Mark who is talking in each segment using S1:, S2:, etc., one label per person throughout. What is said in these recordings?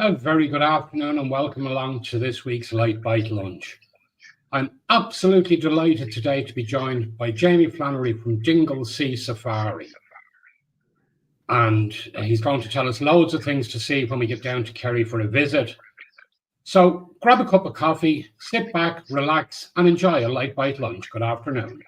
S1: A very good afternoon and welcome along to this week's Lite Bite Lunch. I'm absolutely delighted today to be joined by Jamie Ó Flannúra from Dingle Sea Safari. And he's going to tell us loads of things to see when we get down to Kerry for a visit. So grab a cup of coffee, sit back, relax, and enjoy a Lite Bite Lunch. Good afternoon.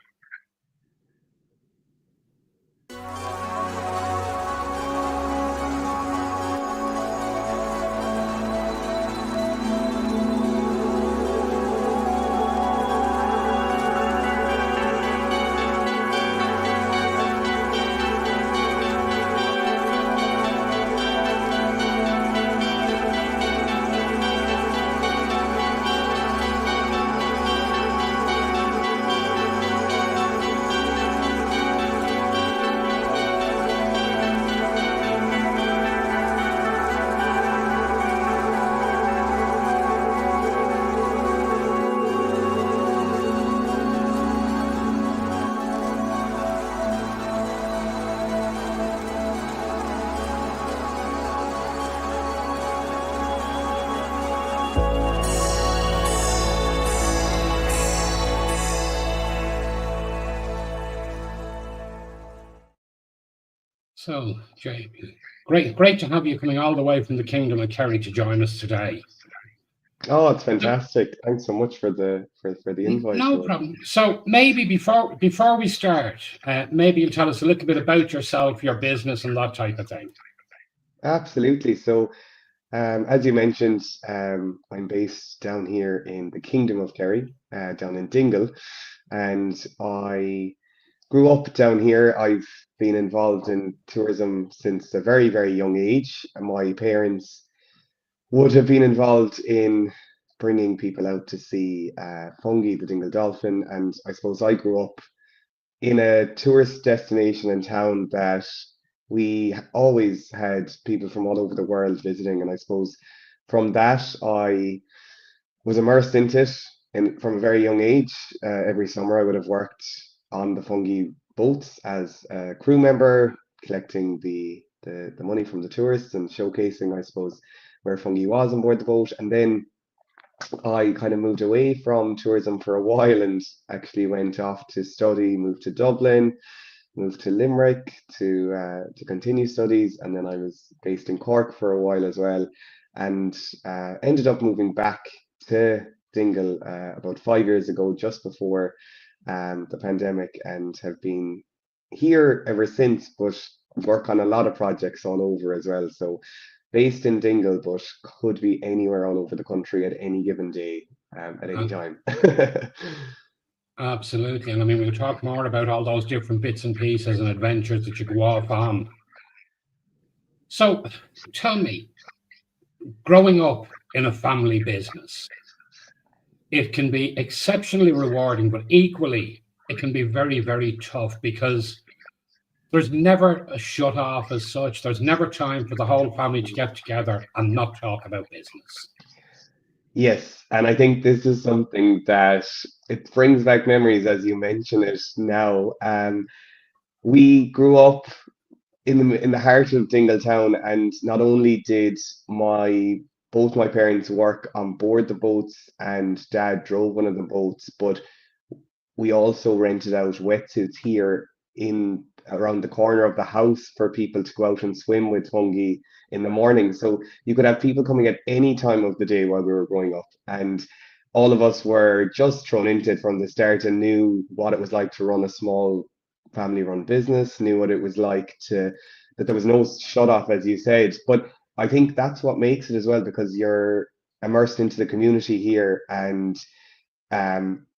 S1: So, Jamie, great to have you coming all the way from the Kingdom of Kerry to join us today.
S2: Oh, it's fantastic. Thanks so much for the invite.
S1: No problem. So maybe before we start, maybe you'll tell us a little bit about yourself, your business, and that type of thing.
S2: Absolutely. So, as you mentioned, I'm based down here in the Kingdom of Kerry, down in Dingle, and I grew up down here. I've been involved in tourism since a very, very young age. And my parents would have been involved in bringing people out to see Fungi, the Dingle dolphin. And I suppose I grew up in a tourist destination in town that we always had people from all over the world visiting. And I suppose from that, I was immersed into it. And from a very young age, every summer I would have worked on the Fungi boats as a crew member, collecting the money from the tourists and showcasing, I suppose, where Fungi was on board the boat. And then I kind of moved away from tourism for a while and actually went off to study, moved to Dublin, moved to Limerick to continue studies, and then I was based in Cork for a while as well, and ended up moving back to Dingle about 5 years ago, just before the pandemic, and have been here ever since, but work on a lot of projects all over as well. So based in Dingle, but could be anywhere all over the country at any given day, at any time.
S1: Absolutely. And I mean, we'll talk more about all those different bits and pieces and adventures that you go off on. So tell me, growing up in a family business, it can be exceptionally rewarding, but equally, it can be very, very tough because there's never a shut off as such. There's never time for the whole family to get together and not talk about business.
S2: Yes, and I think this is something that it brings back memories as you mention it now. We grew up in the heart of Dingletown, and not only did my both my parents work on board the boats, and Dad drove one of the boats, but we also rented out wetsuits here in around the corner of the house for people to go out and swim with Fungi in the morning. So you could have people coming at any time of the day while we were growing up. And all of us were just thrown into it from the start and knew what it was like to run a small family run business, knew what it was like to that there was no shut off, as you said. But I think that's what makes it as well, because you're immersed into the community here, and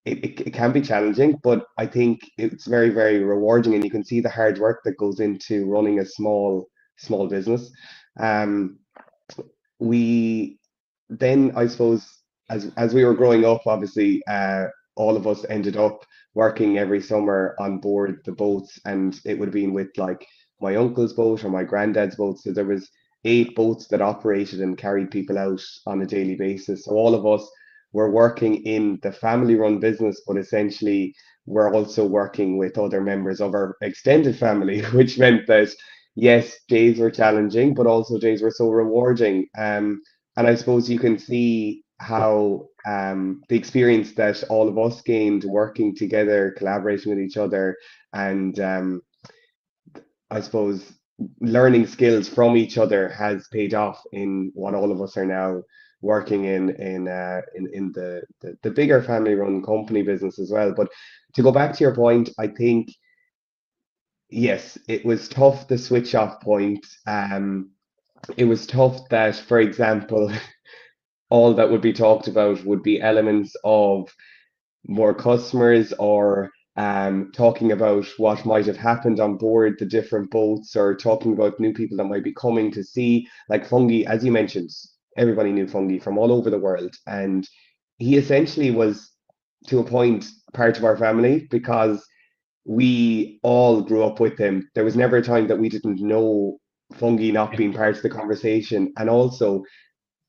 S2: it can be challenging, but I think it's very, very rewarding, and you can see the hard work that goes into running a small business. Um, we then, I suppose, as we were growing up, obviously, all of us ended up working every summer on board the boats, and it would have been with like my uncle's boat or my granddad's boat. So there was 8 boats that operated and carried people out on a daily basis. So all of us were working in the family-run business, but essentially we're also working with other members of our extended family, which meant that yes, days were challenging, but also days were so rewarding. And I suppose you can see how the experience that all of us gained working together, collaborating with each other, and I suppose learning skills from each other has paid off in what all of us are now working in the bigger family run company business as well. But to go back to your point, I think yes, it was tough the switch off point. It was tough that, for example, all that would be talked about would be elements of more customers or talking about what might have happened on board the different boats or talking about new people that might be coming to see, like Fungi, as you mentioned, everybody knew Fungi from all over the world. And he essentially was, to a point, part of our family because we all grew up with him. There was never a time that we didn't know Fungi not being part of the conversation. And also,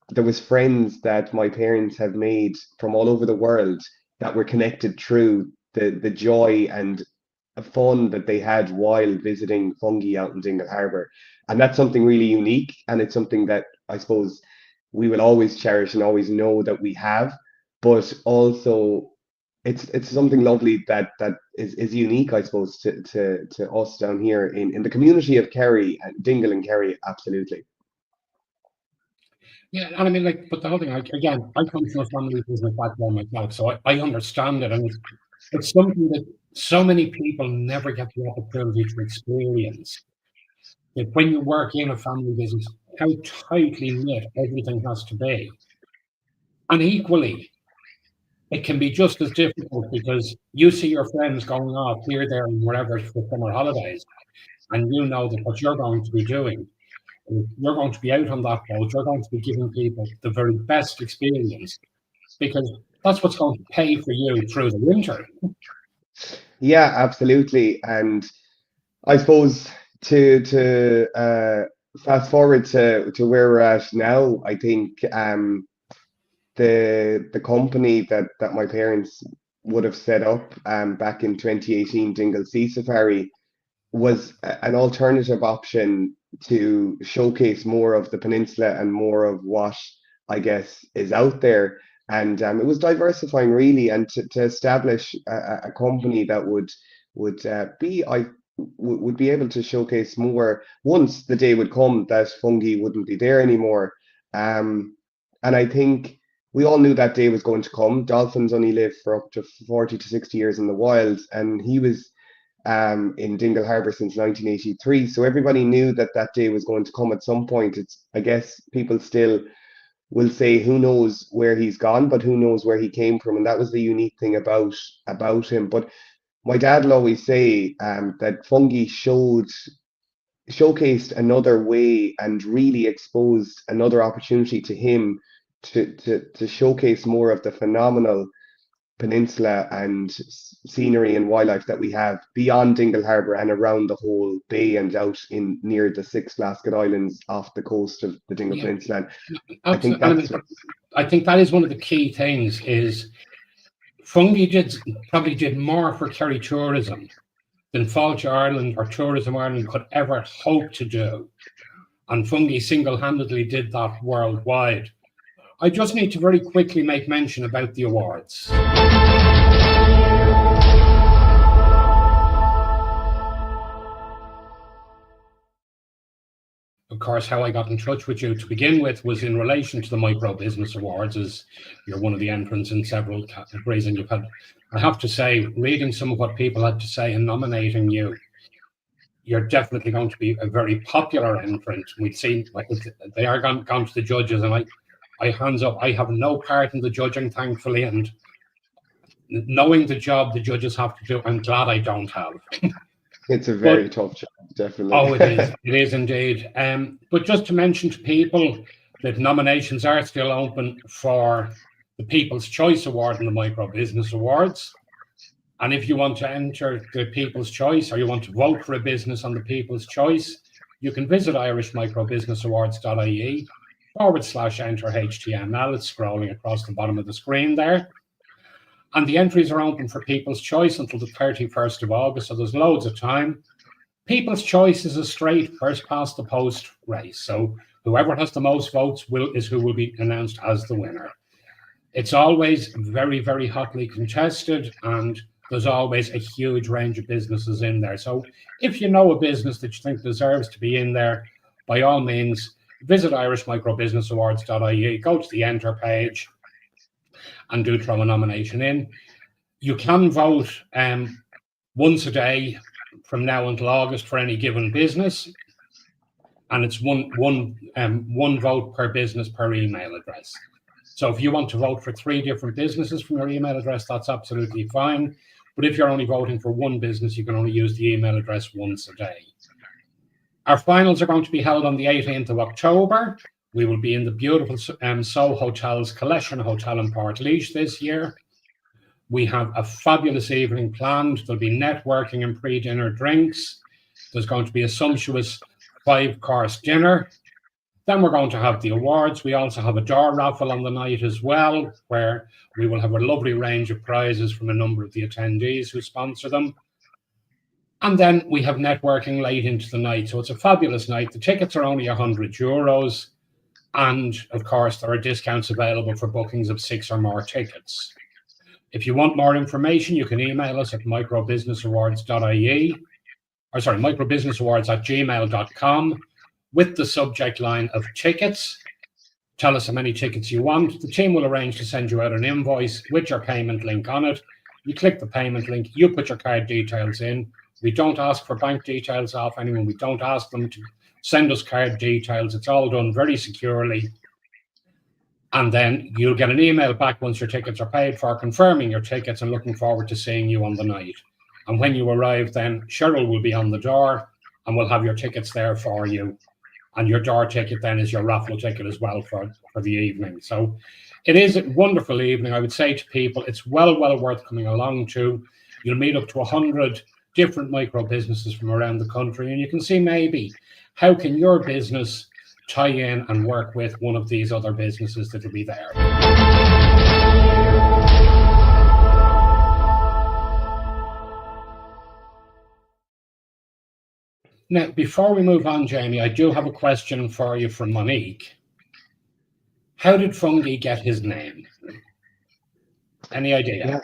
S2: there was friends that my parents have made from all over the world that were connected through the joy and fun that they had while visiting Fungi out in Dingle Harbour. And that's something really unique. And it's something that I suppose we will always cherish and always know that we have. But also, it's something lovely that is unique, I suppose, to us down here in the community of Kerry and Dingle and Kerry, absolutely.
S1: Yeah, and I mean, like, but the whole thing, like, again, I come from a family business background myself, so I understand it, and it's something that so many people never get the opportunity to experience. That when you work in a family business, how tightly knit everything has to be, and equally, it can be just as difficult because you see your friends going off here, there, and wherever for summer holidays, and you know that what you're going to be doing, you're going to be out on that boat, you're going to be giving people the very best experience because that's what's going to pay for you through the winter.
S2: Yeah, absolutely. And I suppose to fast forward to where we're at now, I think the company that my parents would have set up back in 2018, Dingle Sea Safari, was an alternative option to showcase more of the peninsula and more of what I guess is out there. And it was diversifying really, and to establish a company that would be able to showcase more once the day would come that Fungi wouldn't be there anymore. And I think we all knew that day was going to come. Dolphins only live for up to 40 to 60 years in the wild, and he was in Dingle Harbour since 1983. So everybody knew that that day was going to come at some point. I guess people still will say, who knows where he's gone, but who knows where he came from. And that was the unique thing about him. But my dad will always say that Fungi showcased another way and really exposed another opportunity to him to showcase more of the phenomenal peninsula and scenery and wildlife that we have beyond Dingle Harbour and around the whole bay and out in near the six Blasket Islands off the coast of the Dingle
S1: Yeah,
S2: Peninsula. And I think
S1: absolutely.
S2: that's
S1: I think that is one of the key things is Fungi probably did more for Kerry tourism than Fáilte Ireland or Tourism Ireland could ever hope to do. And Fungi single-handedly did that worldwide. I just need to very quickly make mention about the awards. Of course, how I got in touch with you to begin with was in relation to the Micro Business Awards, as you're one of the entrants in several categories, and you've had, I have to say, reading some of what people had to say and nominating you, you're definitely going to be a very popular entrant. We've seen, like, they are gone to the judges, and I hands up, I have no part in the judging, thankfully, and knowing the job the judges have to do, I'm glad I don't have.
S2: it's a very tough job, definitely.
S1: Oh, it is indeed. But just to mention to people that nominations are still open for the People's Choice Award and the Micro Business Awards. And if you want to enter the People's Choice or you want to vote for a business on the People's Choice, you can visit irishmicrobusinessawards.ie/enter HTML. It's scrolling across the bottom of the screen there. And the entries are open for People's Choice until the 31st of August, so there's loads of time. People's Choice is a straight first past the post race. So Whoever has the most votes is who will be announced as the winner. It's always very, very hotly contested, and there's always a huge range of businesses in there. So if you know a business that you think deserves to be in there, by all means, visit irishmicrobusinessawards.ie, go to the enter page, and do throw a nomination in. You can vote once a day from now until August for any given business, and it's one vote per business per email address. So if you want to vote for 3 different businesses from your email address, that's absolutely fine. But if you're only voting for one business, you can only use the email address once a day. Our finals are going to be held on the 18th of October. We will be in the beautiful Soho Hotel's Collection Hotel in Portlaoise this year. We have a fabulous evening planned. There'll be networking and pre-dinner drinks. There's going to be a sumptuous 5-course dinner. Then we're going to have the awards. We also have a door raffle on the night as well, where we will have a lovely range of prizes from a number of the attendees who sponsor them. And then we have networking late into the night. So it's a fabulous night. The tickets are only €100. And of course, there are discounts available for bookings of 6 or more tickets. If you want more information, you can email us at microbusinessawards@gmail.com with the subject line of tickets. Tell us how many tickets you want. The team will arrange to send you out an invoice with your payment link on it. You click the payment link, you put your card details in. We don't ask for bank details off anyone. We don't ask them to send us card details. It's all done very securely. And then you'll get an email back once your tickets are paid for, confirming your tickets and looking forward to seeing you on the night. And when you arrive, then Cheryl will be on the door and we'll have your tickets there for you. And your door ticket then is your raffle ticket as well for the evening. So it is a wonderful evening. I would say to people, it's well worth coming along to. You'll meet up to 100 different micro businesses from around the country, and you can see maybe how can your business tie in and work with one of these other businesses that will be there. Now, before we move on, Jamie, I do have a question for you from Monique. How did Fungi get his name? Any idea?
S2: Yeah,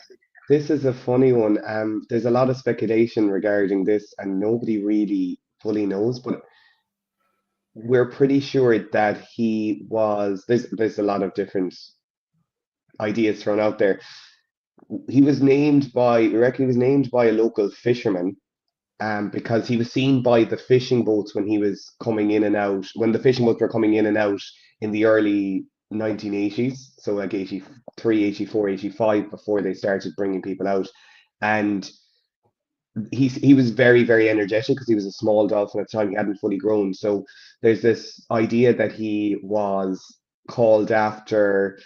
S2: this is a funny one. There's a lot of speculation regarding this, and nobody really fully knows, but we're pretty sure that he was, there's a lot of different ideas thrown out there. We reckon he was named by a local fisherman, because he was seen by the fishing boats when he was coming in and out, when the fishing boats were coming in and out in the early 1980s, so like 83, 84, 85, before they started bringing people out. And he was very, very energetic because he was a small dolphin at the time. He hadn't fully grown. So there's this idea that he was called after,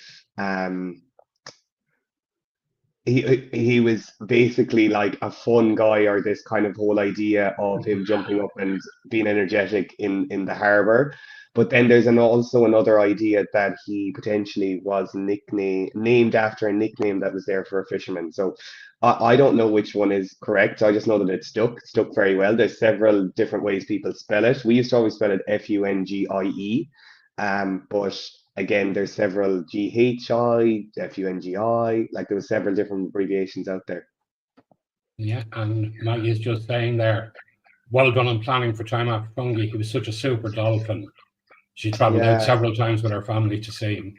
S2: he was basically like a fun guy, or this kind of whole idea of him jumping up and being energetic in the harbor. But then there's also another idea that he potentially was named after a nickname that was there for a fisherman. So I don't know which one is correct. I just know that it stuck very well. There's several different ways people spell it. We used to always spell it Fungie, but again, there's several GHI, FUNGI, like there was several different abbreviations out there.
S1: Yeah, and Maggie is just saying there, well done on planning for time after Fungi. He was such a super dolphin. She traveled out several times with her family to see him.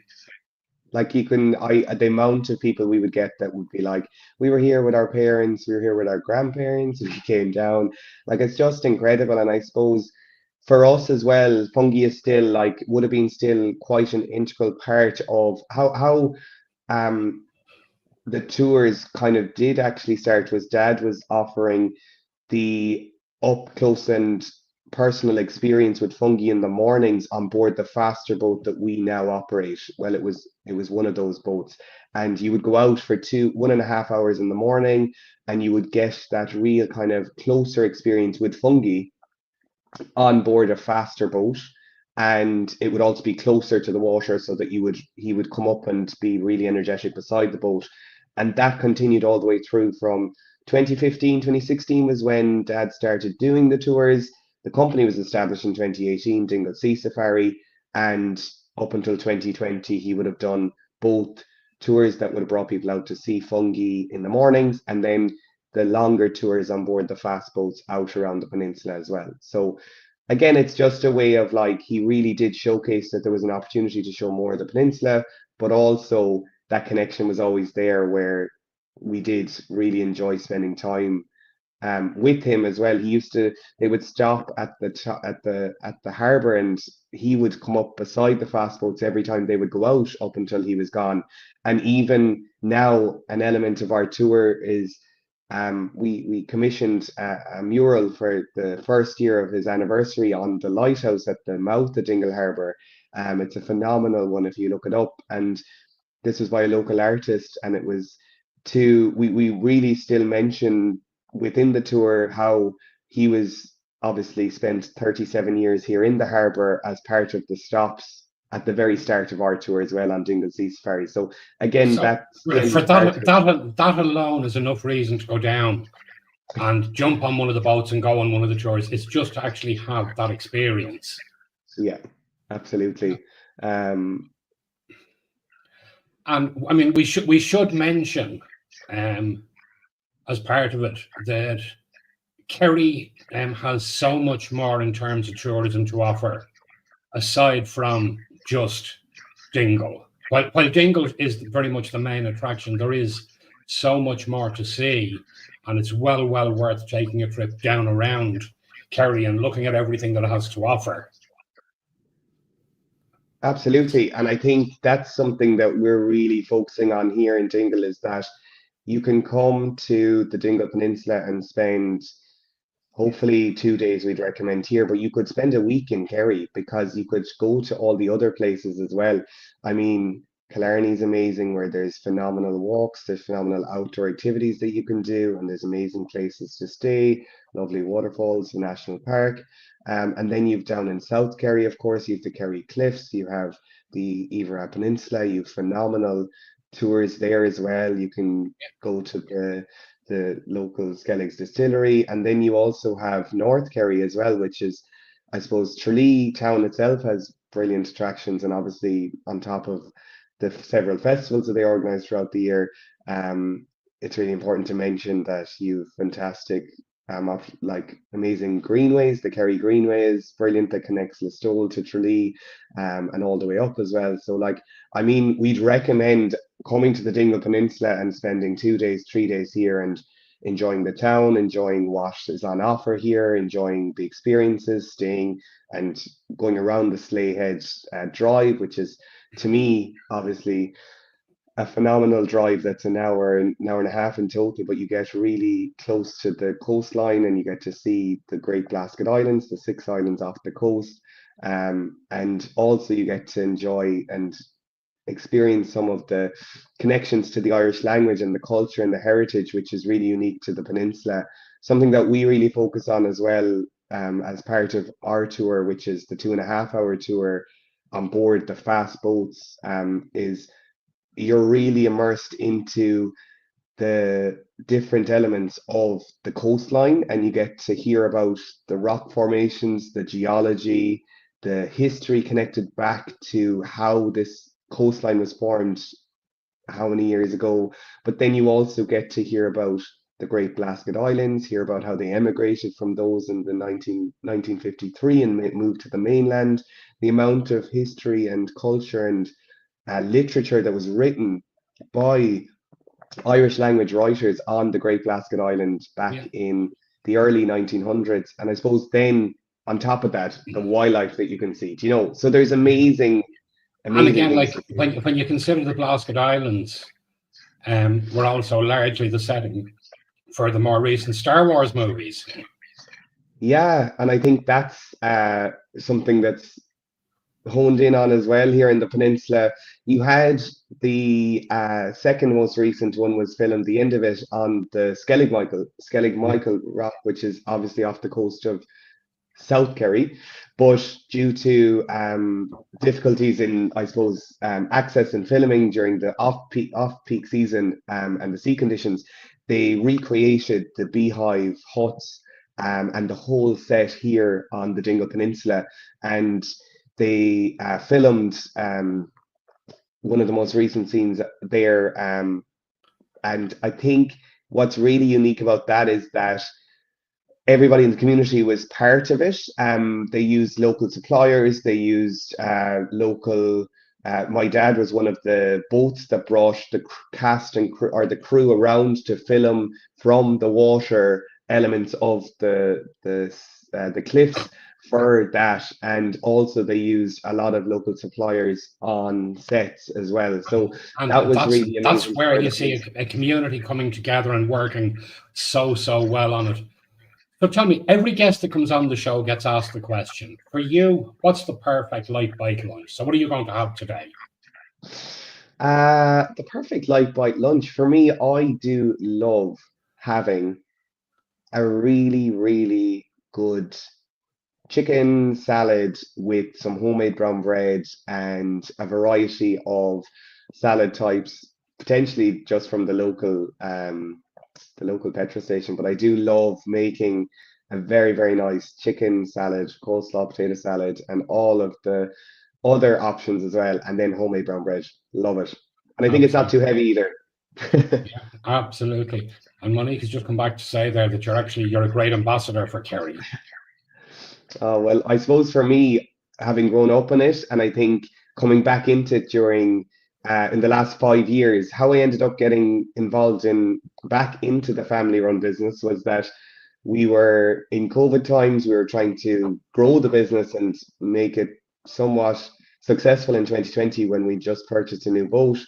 S2: Like the amount of people we would get that would be like, we were here with our parents, we were here with our grandparents, we came down. Like, it's just incredible. And I suppose for us as well, Fungi is still would have been still quite an integral part of how the tours kind of did actually start. Was Dad was offering the up close and personal experience with Fungi in the mornings on board the faster boat that we now operate. Well, it was one of those boats, and you would go out for 1.5 hours in the morning, and you would get that real kind of closer experience with Fungi on board a faster boat, and it would also be closer to the water, so that he would come up and be really energetic beside the boat. And that continued all the way through from 2015, 2016 was when Dad started doing the tours. The company was established in 2018, Dingle Sea Safari, And up until 2020, he would have done both tours that would have brought people out to see fungi in the mornings, and then the longer tours on board the fast boats out around the peninsula as well. So again, it's just a way of like he really did showcase that there was an opportunity to show more of the peninsula, but also that connection was always there where we did really enjoy spending time with him as well. He used to they would stop at the harbour, and he would come up beside the fast boats every time they would go out up until he was gone. And even now, an element of our tour is we commissioned a mural for the first year of his anniversary on the lighthouse at the mouth of Dingle Harbour. It's a phenomenal one if you look it up, and this was by a local artist, and it was we really still mention within the tour how he was obviously spent 37 years here in the harbour as part of the stops at the very start of our tour as well on Dingle Sea Safari. So again,
S1: So
S2: that's
S1: for
S2: still part of it.
S1: that alone is enough reason to go down and jump on one of the boats and go on one of the tours. It's just to actually have that experience.
S2: Yeah, absolutely. Um,
S1: And I mean, we should mention, as part of it, that Kerry has so much more in terms of tourism to offer, aside from just Dingle. While Dingle is very much the main attraction, there is so much more to see, and it's well worth taking a trip down around Kerry and looking at everything that it has to offer.
S2: Absolutely. And I think that's something that we're really focusing on here in Dingle is that you can come to the Dingle Peninsula and spend hopefully 2 days we'd recommend here, but you could spend a week in Kerry because you could go to all the other places as well. I mean, Killarney's amazing where there's phenomenal walks, there's phenomenal outdoor activities that you can do, and there's amazing places to stay, lovely waterfalls, the national park. And then you've down in South Kerry, of course, you have the Kerry Cliffs, you have the Evera Peninsula, you have phenomenal tours there as well. You can go to the local Skellig's distillery, and then you also have North Kerry as well, which is, I suppose, Tralee town itself has brilliant attractions, and obviously on top of the several festivals that they organise throughout the year, it's really important to mention that you've fantastic like amazing greenways. The Kerry Greenway is brilliant that connects Listowel to Tralee and all the way up as well. So like I mean we'd recommend coming to the Dingle Peninsula and spending 2 days, 3 days here and enjoying the town, enjoying what is on offer here, enjoying the experiences, staying and going around the Slayhead Drive, which is to me obviously a phenomenal drive that's an hour and a half in total, but you get really close to the coastline and you get to see the Great Blasket Islands, the 6 islands off the coast. And also you get to enjoy and experience some of the connections to the Irish language and the culture and the heritage, which is really unique to the peninsula. Something that we really focus on as well as part of our tour, which is the 2.5 hour tour on board the fast boats, is you're really immersed into the different elements of the coastline and you get to hear about the rock formations, the geology, the history connected back to how this coastline was formed how many years ago. But then you also get to hear about the Great Blasket Islands, hear about how they emigrated from those in the 1953 and moved to the mainland, the amount of history and culture and literature that was written by Irish language writers on the Great Blasket Island back
S1: Yeah.
S2: in the early 1900s. And I suppose then on top of that, the wildlife that you can see, do you know? So there's
S1: And
S2: amazing
S1: again,
S2: things
S1: like
S2: to see.
S1: when you consider the Blasket Islands, were also largely the setting for the more recent Star Wars movies.
S2: Yeah, and I think that's something that's honed in on as well here in the peninsula. You had the second most recent one was filmed, the end of it, on the Skellig
S1: Yeah.
S2: Michael rock, which is obviously off the coast of South Kerry, but due to difficulties in, I suppose, access and filming during the off-peak season and the sea conditions, they recreated the beehive huts and the whole set here on the Dingle Peninsula. And they filmed one of the most recent scenes there. And I think what's really unique about that is that everybody in the community was part of it. They used local suppliers, they used local. My dad was one of the boats that brought the cast and crew, or the crew around to film from the water elements of the cliffs for that, and also they used a lot of local suppliers on sets as well. So that
S1: And
S2: was
S1: that's
S2: really
S1: that's
S2: amazing
S1: where
S2: for
S1: you
S2: the
S1: see
S2: kids.
S1: a community coming together and working so well on it. So tell me, every guest that comes on the show gets asked the question. For you, what's the perfect light bite lunch? So what are you going to have today?
S2: The perfect light bite lunch for me, I do love having a really good chicken salad with some homemade brown bread and a variety of salad types, potentially just from the local petrol station. But I do love making a very nice chicken salad, coleslaw potato salad, and all of the other options as well, and then homemade brown bread. Love it. And I think it's not too
S1: Absolutely.
S2: heavy either.
S1: Yeah, absolutely. And Monique has just come back to say there that you're a great ambassador for Kerry.
S2: Well, I suppose for me, having grown up in it, and I think coming back into it during in the last 5 years, how I ended up getting involved in back into the family-run business was that we were in COVID times. We were trying to grow the business and make it somewhat successful in 2020 when we just purchased a new boat.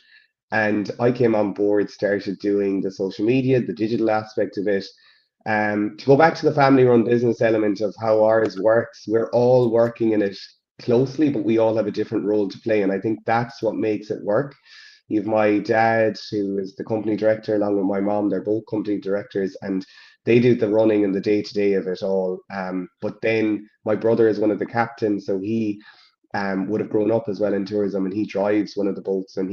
S2: And I came on board, started doing the social media, the digital aspect of it. To go back to the family run business element of how ours works, we're all working in it closely, but we all have a different role to play. And I think that's what makes it work. You've my dad, who is the company director, along with my mom. They're both company directors, and they do the running and the day to day of it all. But then my brother is one of the captains, so he would have grown up as well in tourism, and he drives one of the boats, and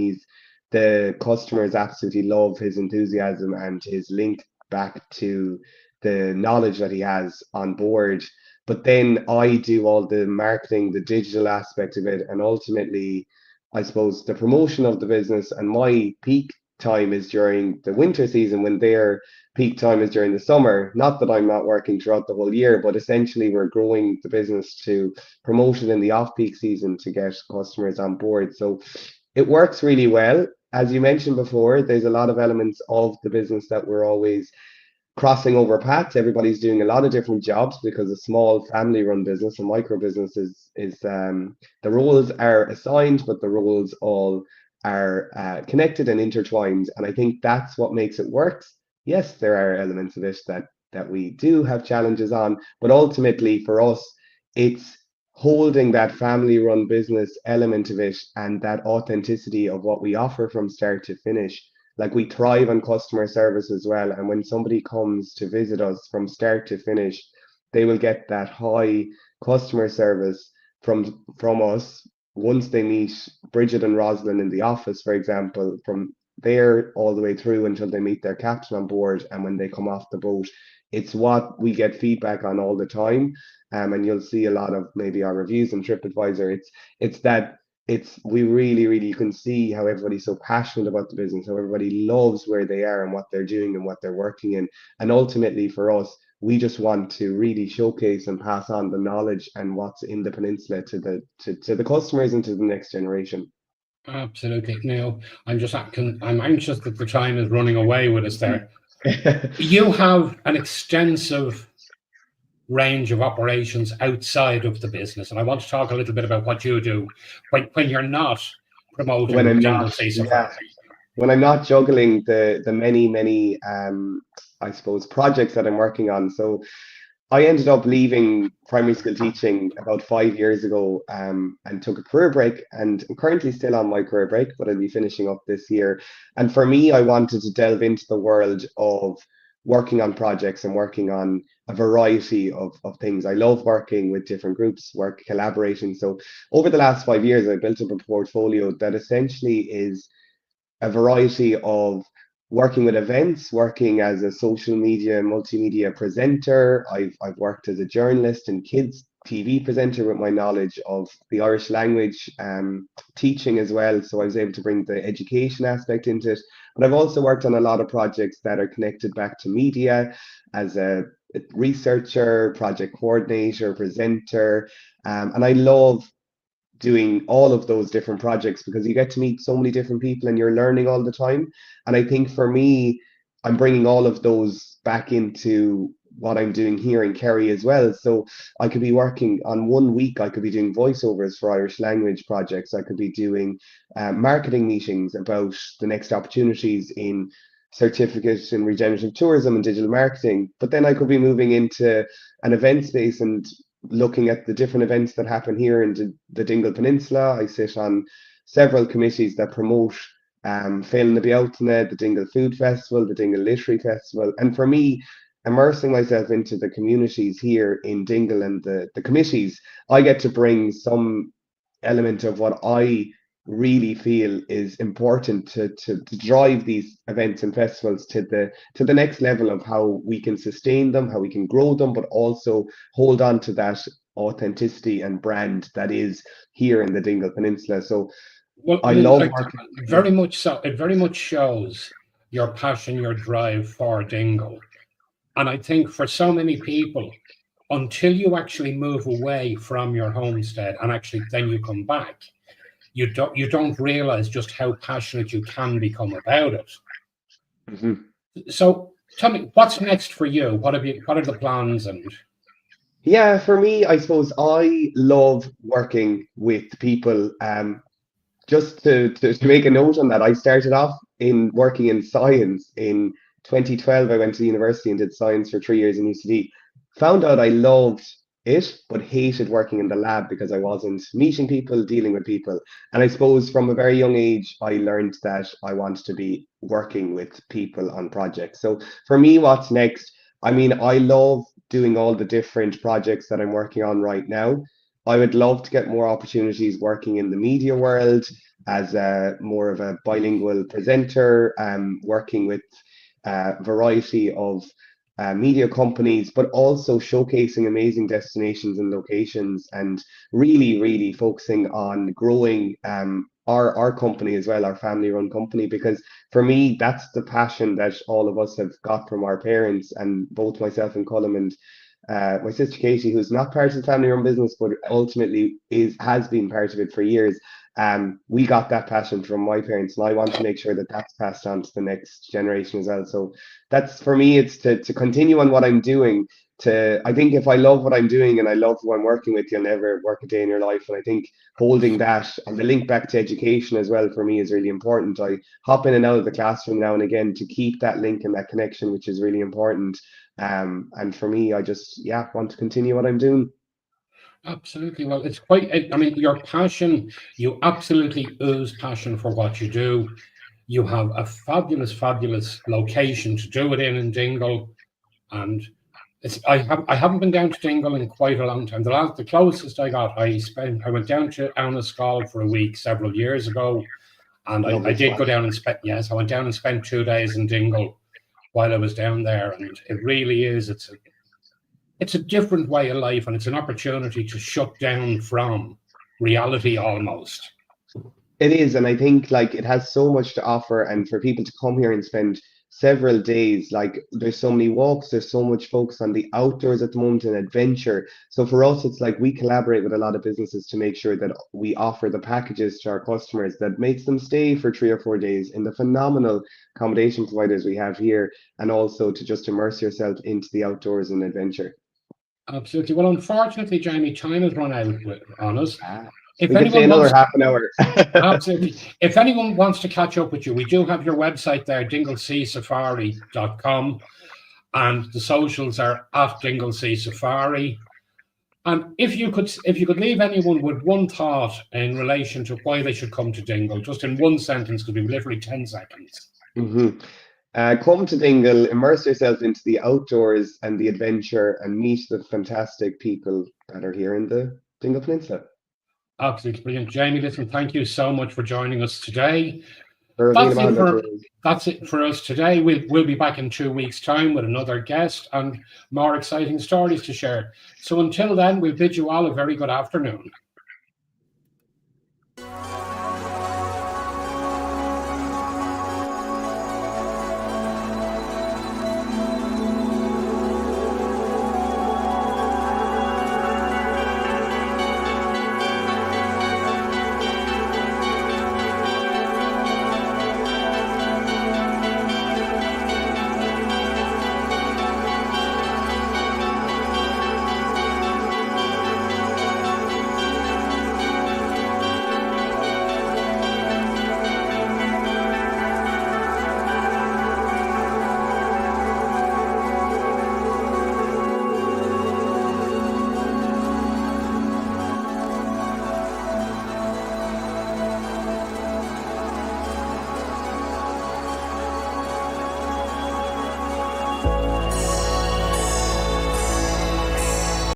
S2: the customers absolutely love his enthusiasm and his link back to the knowledge that he has on board. But then I do all the marketing, the digital aspect of it, and ultimately, I suppose the promotion of the business. And my peak time is during the winter season, when their peak time is during the summer. Not that I'm not working throughout the whole year, but essentially we're growing the business to promote it in the off-peak season to get customers on board. So it works really well. As you mentioned before, there's a lot of elements of the business that we're always crossing over paths. Everybody's doing a lot of different jobs because a small family-run business, a micro business, is the roles are assigned, but the roles all are connected and intertwined. And I think that's what makes it work. Yes, there are elements of it that we do have challenges on, but ultimately for us, it's holding that family-run business element of it and that authenticity of what we offer from start to finish. Like, we thrive on customer service as well, and when somebody comes to visit us from start to finish, they will get that high customer service from us. Once they meet Bridget and Rosalind in the office, for example, from there all the way through until they meet their captain on board, and when they come off the boat, it's what we get feedback on all the time. And you'll see a lot of maybe our reviews and TripAdvisor. It's that it's we really you can see how everybody's so passionate about the business, how everybody loves where they are and what they're doing and what they're working in. And ultimately for us, we just want to really showcase and pass on the knowledge and what's in the peninsula to the customers and to the next generation.
S1: Absolutely. Now, I'm anxious that the time is running away with us there. You have an extensive range of operations outside of the business, and I want to talk a little bit about what you do when you're not
S2: when
S1: promoting
S2: I'm
S1: Dingle
S2: not,
S1: Sea
S2: yeah,
S1: Safari.
S2: when I'm not juggling the many I suppose projects that I'm working on. So I ended up leaving primary school teaching about 5 years ago, and took a career break, and I'm currently still on my career break, but I'll be finishing up this year. And for me, I wanted to delve into the world of working on projects and working on a variety of things. I love working with different groups, work collaborating. So over the last 5 years, I built up a portfolio that essentially is a variety of working with events, working as a social media, multimedia presenter. I've worked as a journalist in kids TV presenter with my knowledge of the Irish language, teaching as well. So I was able to bring the education aspect into it. But I've also worked on a lot of projects that are connected back to media as a researcher, project coordinator, presenter. And I love doing all of those different projects because you get to meet so many different people and you're learning all the time. And I think for me, I'm bringing all of those back into what I'm doing here in Kerry as well. So I could be working on one week, I could be doing voiceovers for Irish language projects. I could be doing marketing meetings about the next opportunities in certificates in regenerative tourism and digital marketing. But then I could be moving into an event space and looking at the different events that happen here in the Dingle Peninsula. I sit on several committees that promote Féil na Bealtaine, the Dingle Food Festival, the Dingle Literary Festival. And for me, immersing myself into the communities here in Dingle and the committees, I get to bring some element of what I really feel is important to drive these events and festivals to the next level of how we can sustain them, how we can grow them, but also hold on to that authenticity and brand that is here in the Dingle Peninsula. So
S1: Well, I
S2: I
S1: mean,
S2: love
S1: like,
S2: working.
S1: very much so. It very much shows your passion, your drive for Dingle. And I think for so many people, until you actually move away from your homestead and actually then you come back, you don't realize just how passionate you can become about it.
S2: Mhm.
S1: So tell me, what's next for you? What are the plans? And
S2: Yeah, for me, I suppose I love working with people. Just to make a note on that, I started off in working in science in 2012. I went to university and did science for 3 years in UCD. Found out I loved it, but hated working in the lab because I wasn't meeting people, dealing with people. And I suppose from a very young age, I learned that I wanted to be working with people on projects. So for me, what's next? I mean, I love doing all the different projects that I'm working on right now. I would love to get more opportunities working in the media world as a more of a bilingual presenter, working with a variety of media companies, but also showcasing amazing destinations and locations, and really, really focusing on growing our company as well, our family-run company, because for me, that's the passion that all of us have got from our parents, and both myself and Colin and my sister Katie, who's not part of the family-run business, but ultimately has been part of it for years. We got that passion from my parents, and I want to make sure that that's passed on to the next generation as well. So that's for me, it's to continue on what I'm doing. I think if I love what I'm doing and I love who I'm working with, you'll never work a day in your life. And I think holding that and the link back to education as well for me is really important. I hop in and out of the classroom now and again to keep that link and that connection, which is really important. And for me, I just want to continue what I'm doing.
S1: absolutely, well, it's quite. I mean, your passion. You absolutely ooze passion for what you do. You have a fabulous, fabulous location to do it in Dingle, and I haven't been down to Dingle in quite a long time. The closest I got, I went down to Anascall for a week several years ago, and I
S2: Lovely
S1: did go
S2: spot.
S1: down and spend, yes, I went down and spent 2 days in Dingle while I was down there, and it really is. It's a different way of life, and it's an opportunity to shut down from reality almost.
S2: It is, and I think like it has so much to offer, and for people to come here and spend several days, like there's so many walks, there's so much focus on the outdoors at the moment and adventure. So for us, it's like we collaborate with a lot of businesses to make sure that we offer the packages to our customers that makes them stay for 3 or 4 days in the phenomenal accommodation providers we have here, and also to just immerse yourself into the outdoors and adventure.
S1: Absolutely. Well, unfortunately, Jamie, time has run out on us.
S2: Ah,
S1: If
S2: we could say
S1: anyone
S2: another
S1: wants,
S2: half an hour.
S1: absolutely, if anyone wants to catch up with you, we do have your website there, dingleseasafari.com, and the socials are at Dingle Sea Safari. And if you could leave anyone with one thought in relation to why they should come to Dingle, just in one sentence, could be literally 10 seconds.
S2: Mhm. Come to Dingle, immerse yourself into the outdoors and the adventure, and meet the fantastic people that are here in the Dingle Peninsula.
S1: Absolutely brilliant. Jamie, listen, thank you so much for joining us today. That's it for us today. We'll be back in 2 weeks' time with another guest and more exciting stories to share. So until then, we'll bid you all a very good afternoon.